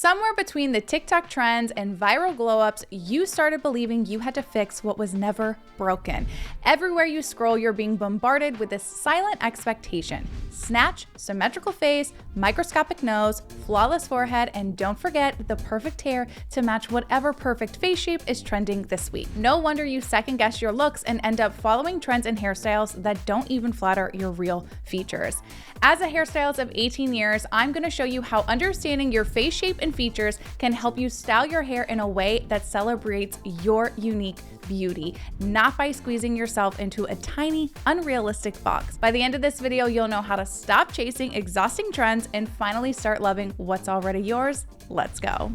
Somewhere between the TikTok trends and viral glow-ups, you started believing you had to fix what was never broken. Everywhere you scroll, you're being bombarded with this silent expectation. Snatch, symmetrical face, microscopic nose, flawless forehead, and don't forget the perfect hair to match whatever perfect face shape is trending this week. No wonder you second guess your looks and end up following trends and hairstyles that don't even flatter your real features. As a hairstylist of 18 years, I'm going to show you how understanding your face shape and features can help you style your hair in a way that celebrates your unique beauty, not by squeezing yourself into a tiny, unrealistic box. By the end of this video, you'll know how to stop chasing exhausting trends and finally start loving what's already yours. Let's go.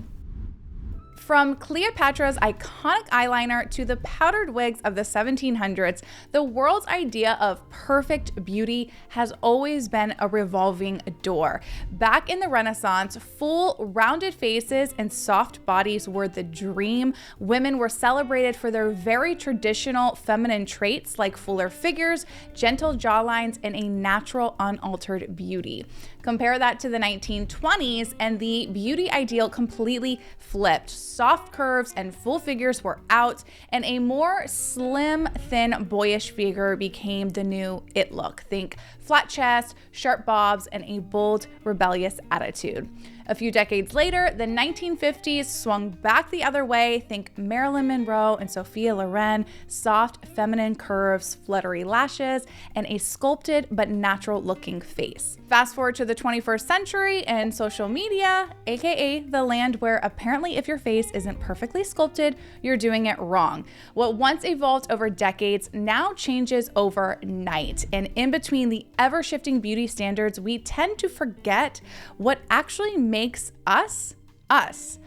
From Cleopatra's iconic eyeliner to the powdered wigs of the 1700s, the world's idea of perfect beauty has always been a revolving door. Back in the Renaissance, full, rounded faces and soft bodies were the dream. Women were celebrated for their very traditional feminine traits like fuller figures, gentle jawlines, and a natural, unaltered beauty. Compare that to the 1920s, and the beauty ideal completely flipped. Soft curves and full figures were out, and a more slim, thin, boyish figure became the new it look. Think flat chest, sharp bobs, and a bold, rebellious attitude. A few decades later, the 1950s swung back the other way. Think Marilyn Monroe and Sophia Loren, soft, feminine curves, fluttery lashes, and a sculpted but natural looking face. Fast forward to the 21st century and social media, aka the land where apparently if your face isn't perfectly sculpted, you're doing it wrong. What once evolved over decades now changes overnight. And in between the ever-shifting beauty standards, we tend to forget what actually makes us, us.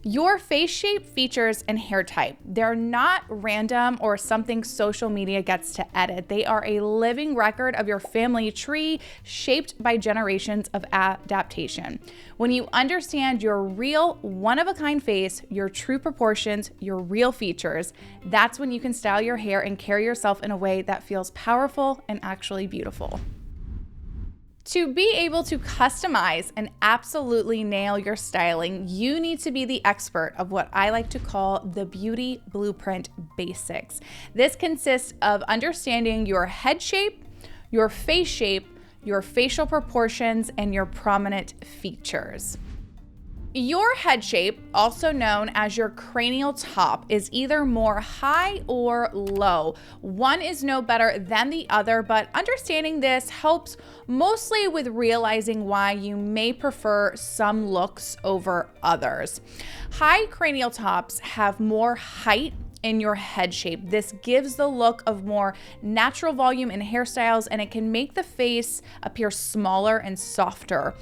Your face shape, features, and hair type, they're not random or something social media gets to edit. They are a living record of your family tree shaped by generations of adaptation. When you understand your real one-of-a-kind face, your true proportions, your real features, that's when you can style your hair and carry yourself in a way that feels powerful and actually beautiful. To be able to customize and absolutely nail your styling, you need to be the expert of what I like to call the beauty blueprint basics. This consists of understanding your head shape, your face shape, your facial proportions, and your prominent features. Your head shape, also known as your cranial top, is either more high or low. One is no better than the other, but understanding this helps mostly with realizing why you may prefer some looks over others. High cranial tops have more height in your head shape. This gives the look of more natural volume in hairstyles, and it can make the face appear smaller and softer.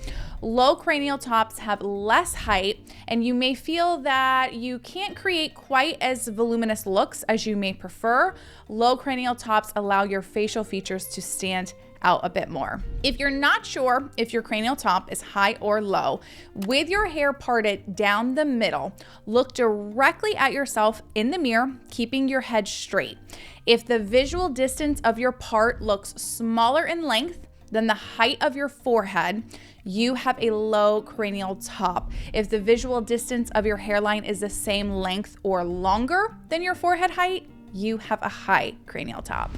Low cranial tops have less height, and you may feel that you can't create quite as voluminous looks as you may prefer. Low cranial tops allow your facial features to stand out a bit more. If you're not sure if your cranial top is high or low, with your hair parted down the middle, look directly at yourself in the mirror, keeping your head straight. If the visual distance of your part looks smaller in length than the height of your forehead, you have a low cranial top. If the visual distance of your hairline is the same length or longer than your forehead height, you have a high cranial top.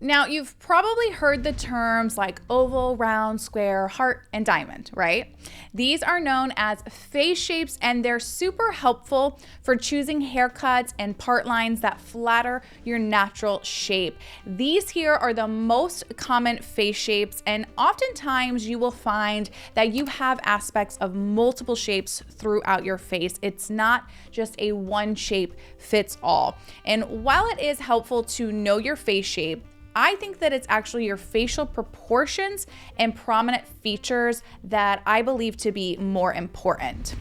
Now, you've probably heard the terms like oval, round, square, heart, and diamond, right? These are known as face shapes, and they're super helpful for choosing haircuts and part lines that flatter your natural shape. These here are the most common face shapes, and oftentimes you will find that you have aspects of multiple shapes throughout your face. It's not just a one shape fits all. And while it is helpful to know your face shape, I think that it's actually your facial proportions and prominent features that I believe to be more important.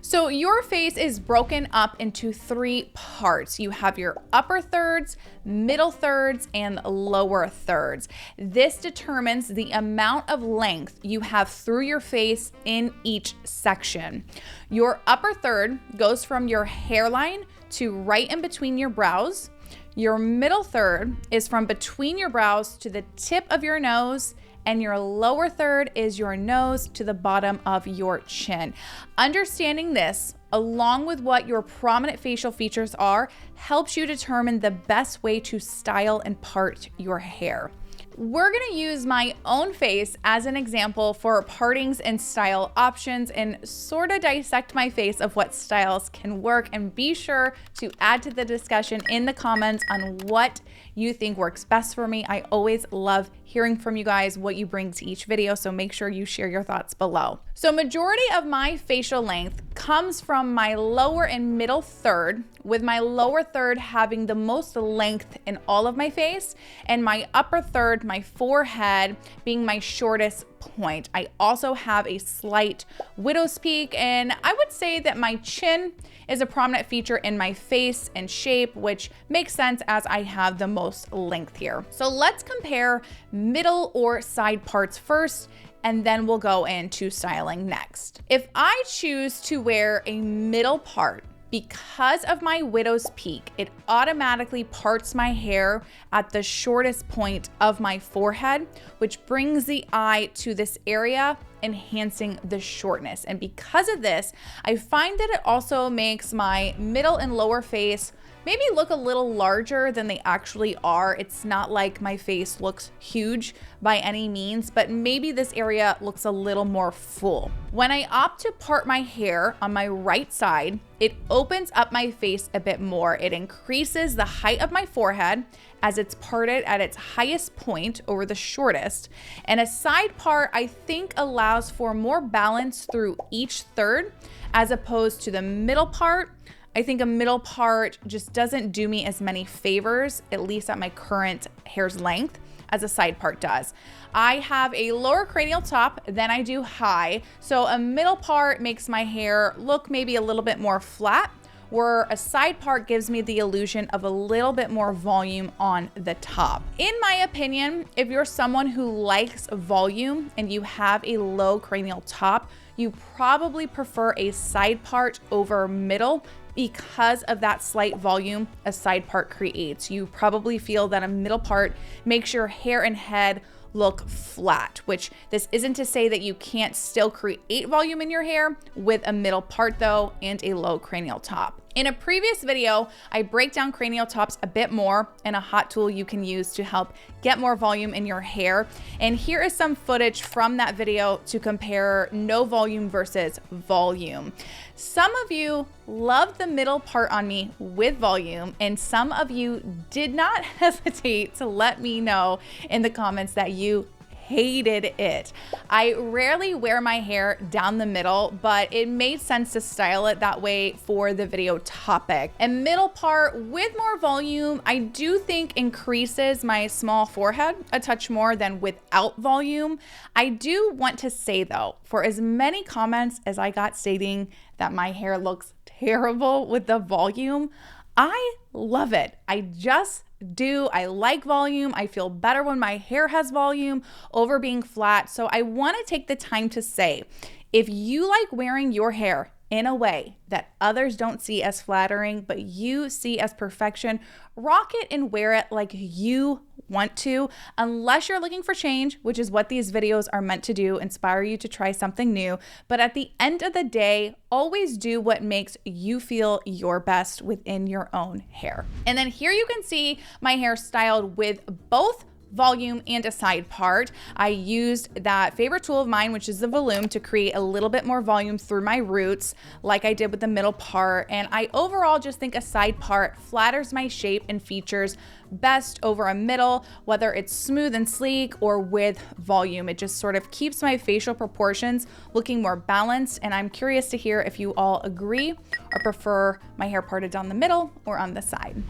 So your face is broken up into three parts. You have your upper thirds, middle thirds, and lower thirds. This determines the amount of length you have through your face in each section. Your upper third goes from your hairline to right in between your brows. Your middle third is from between your brows to the tip of your nose, and your lower third is your nose to the bottom of your chin. Understanding this, along with what your prominent facial features are, helps you determine the best way to style and part your hair. We're gonna use my own face as an example for partings and style options and sort of dissect my face of what styles can work, and be sure to add to the discussion in the comments on what you think works best for me. I always love hearing from you guys what you bring to each video, so make sure you share your thoughts below. So majority of my facial length comes from my lower and middle third, with my lower third having the most length in all of my face, and my upper third, my forehead, being my shortest point. I also have a slight widow's peak, and I would say that my chin is a prominent feature in my face and shape, which makes sense as I have the most length here. So let's compare middle or side parts first, and then we'll go into styling next. If I choose to wear a middle part, because of my widow's peak, it automatically parts my hair at the shortest point of my forehead, which brings the eye to this area, enhancing the shortness. And because of this, I find that it also makes my middle and lower face maybe look a little larger than they actually are. It's not like my face looks huge by any means, but maybe this area looks a little more full. When I opt to part my hair on my right side, it opens up my face a bit more. It increases the height of my forehead as it's parted at its highest point over the shortest. And a side part, I think, allows for more balance through each third as opposed to the middle part. I think a middle part just doesn't do me as many favors, at least at my current hair's length, as a side part does. I have a lower cranial top than I do high, so a middle part makes my hair look maybe a little bit more flat, where a side part gives me the illusion of a little bit more volume on the top. In my opinion, if you're someone who likes volume and you have a low cranial top, you probably prefer a side part over middle because of that slight volume a side part creates. You probably feel that a middle part makes your hair and head look flat, which this isn't to say that you can't still create volume in your hair with a middle part though, and a low cranial top. In a previous video, I break down cranial tops a bit more and a hot tool you can use to help get more volume in your hair. And here is some footage from that video to compare no volume versus volume. Some of you love the middle part on me with volume, and some of you did not hesitate to let me know in the comments that you hated it. I rarely wear my hair down the middle, but it made sense to style it that way for the video topic. A middle part with more volume, I do think increases my small forehead a touch more than without volume. I do want to say though, for as many comments as I got stating that my hair looks terrible with the volume, I love it. I just do. I like volume. I feel better when my hair has volume over being flat. So I want to take the time to say, if you like wearing your hair in a way that others don't see as flattering, but you see as perfection, rock it and wear it like you want to, unless you're looking for change, which is what these videos are meant to do, inspire you to try something new. But at the end of the day, always do what makes you feel your best within your own hair. And then here you can see my hair styled with both volume and a side part. I used that favorite tool of mine, which is the volume, to create a little bit more volume through my roots like I did with the middle part. And I overall just think a side part flatters my shape and features best over a middle, whether it's smooth and sleek or with volume. It just sort of keeps my facial proportions looking more balanced. And I'm curious to hear if you all agree or prefer my hair parted down the middle or on the side.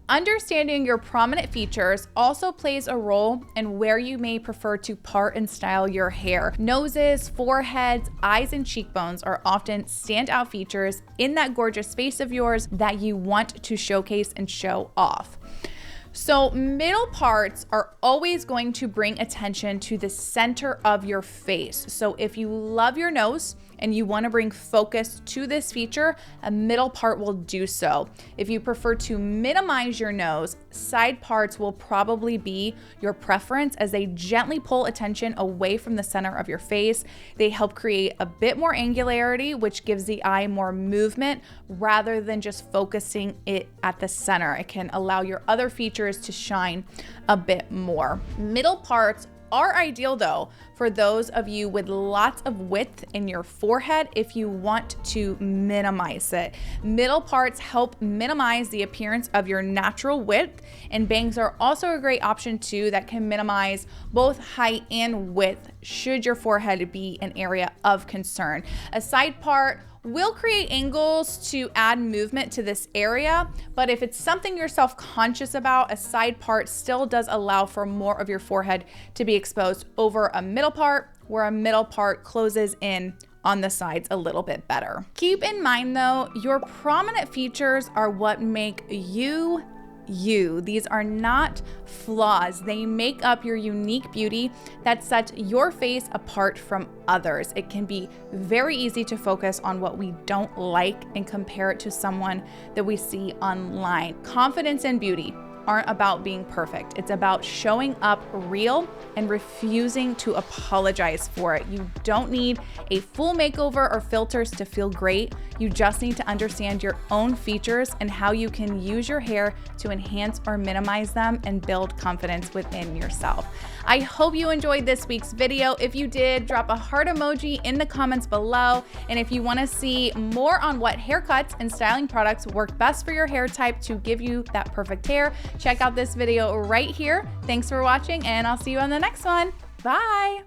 Understanding your prominent features also plays a role in where you may prefer to part and style your hair. Noses, foreheads, eyes, and cheekbones are often standout features in that gorgeous face of yours that you want to showcase and show off. So middle parts are always going to bring attention to the center of your face. So if you love your nose and you want to bring focus to this feature, a middle part will do so. If you prefer to minimize your nose, side parts will probably be your preference as they gently pull attention away from the center of your face. They help create a bit more angularity, which gives the eye more movement rather than just focusing it at the center. It can allow your other features to shine a bit more. Middle parts are ideal though for those of you with lots of width in your forehead if you want to minimize it. Middle parts help minimize the appearance of your natural width, and bangs are also a great option too that can minimize both height and width should your forehead be an area of concern. A side part will create angles to add movement to this area, but if it's something you're self-conscious about, a side part still does allow for more of your forehead to be exposed over a middle part, where a middle part closes in on the sides a little bit better. Keep in mind though, your prominent features are what make you. These are not flaws. They make up your unique beauty that sets your face apart from others. It can be very easy to focus on what we don't like and compare it to someone that we see online. Confidence and beauty aren't about being perfect. It's about showing up real and refusing to apologize for it. You don't need a full makeover or filters to feel great. You just need to understand your own features and how you can use your hair to enhance or minimize them and build confidence within yourself. I hope you enjoyed this week's video. If you did, drop a heart emoji in the comments below. And if you want to see more on what haircuts and styling products work best for your hair type to give you that perfect hair, check out this video right here. Thanks for watching, and I'll see you on the next one. Bye.